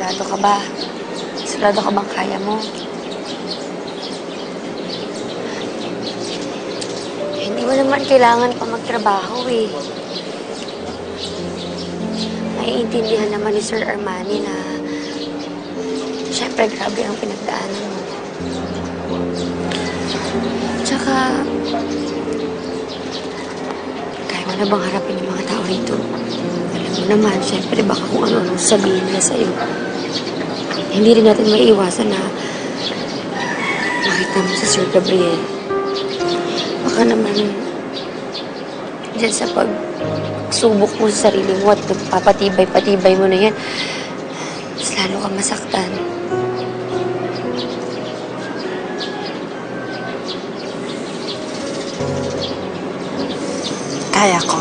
sigurado ka ba? Sigurado ka bang kaya mo? Hindi mo naman kailangan pa magtrabaho eh. Maiintindihan naman ni Sir Armani na siyempre grabe ang pinagdaanan mo. Tsaka, kaya mo na bang harapin yung mga tao rito? Alam mo naman, siyempre baka kung ano-ano sabihin nila sa'yo. Hindi rin natin maiiwasan na makita mo si Sir Gabriel. Baka naman dyan sa pagsubok mo sa sarili mo at papatibay-patibay mo na yan, mas lalo kang masaktan. Kaya ko.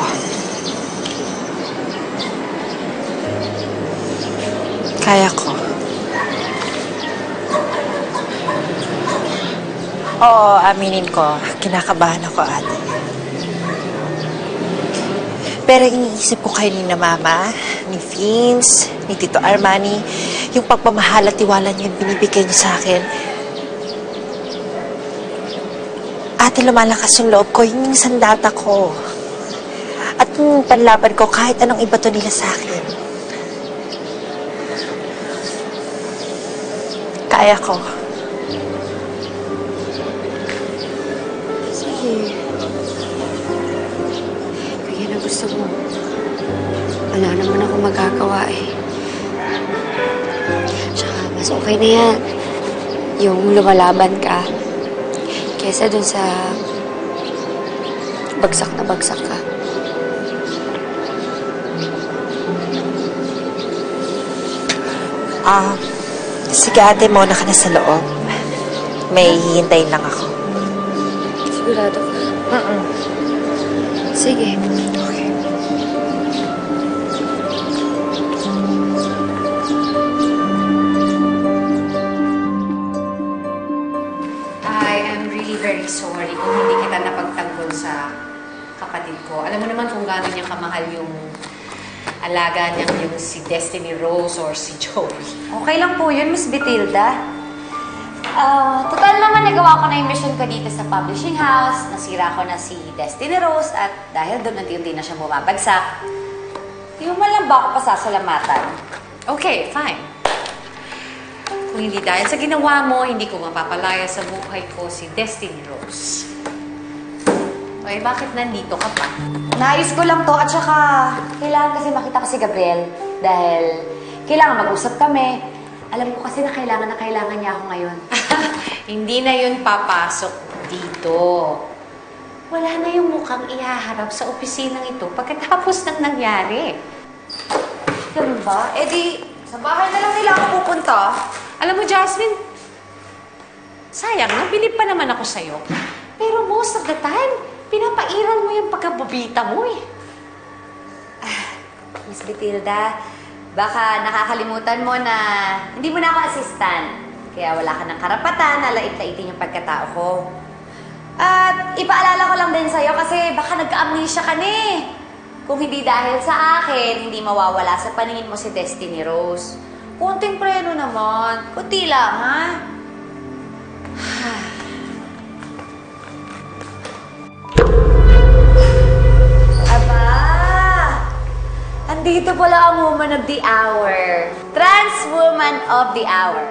Kaya ko. Oo, aminin ko. Kinakabahan ako, ate. Pero iniisip ko kayo ni na Mama, ni Vince, ni Tito Armani, yung pagpamahal at tiwala niyo yung binibigay niyo sa akin. Ate, lumalakas yung loob ko, yun yung sandata ko. At yung panlaban ko kahit anong ibato nila sa akin. Kaya ko. Sige. Kaya na gusto mo. Wala naman ako magagawa eh. Tsaka mas okay na yan. Yung lumalaban ka. Kesa dun sa bagsak na bagsak ka. Sige ate, muna ka na sa loob. May hihintayin lang ako. Sigurado ka? Sige. Okay. I am really very sorry kung hindi kita napagtanggol sa kapatid ko. Alam mo naman kung gaano niya kamahal yung alaga niya, yung si Destiny Rose or si Joey. Okay lang po yun, Miss Betilda. Total naman nagawa ko na yung mission ko dito sa publishing house. Nasira ko na si Destiny Rose at dahil doon unti-unti na siya bumabagsak. Di mo man lang ba ako pasasalamatan? Okay, fine. Kung hindi dahil sa ginawa mo, hindi ko mapapalaya sa buhay ko si Destiny Rose. Okay, bakit nandito ka pa? Nais ko lang to at saka kailangan kasi makita ko si Gabriel dahil kailangan mag-usap kami. Alam ko kasi na kailangan niya ako ngayon. Hindi na yun papasok dito. Wala na yung mukhang ihaharap sa opisinang ito pagkatapos ng nangyari. Ganun ba? Eh di, sa bahay na lang nila ako pupunta. Alam mo, Jasmine, sayang, nabilib pa naman ako sa'yo. Pero most of the time, pinapairal mo yung pagkababita mo eh. Miss Betilda, baka nakakalimutan mo na hindi mo na ako assistant. Kaya wala ka ng karapatan na lait-laitin yung pagkatao ko. At ipaalala ko lang din sa'yo kasi baka nagka-amnesia ka na eh. Kung hindi dahil sa akin, hindi mawawala sa paningin mo si Destiny Rose. Konting preno naman. Kunti lang, ha? Aba! Andito pala ang woman of the hour. Trans woman of the hour.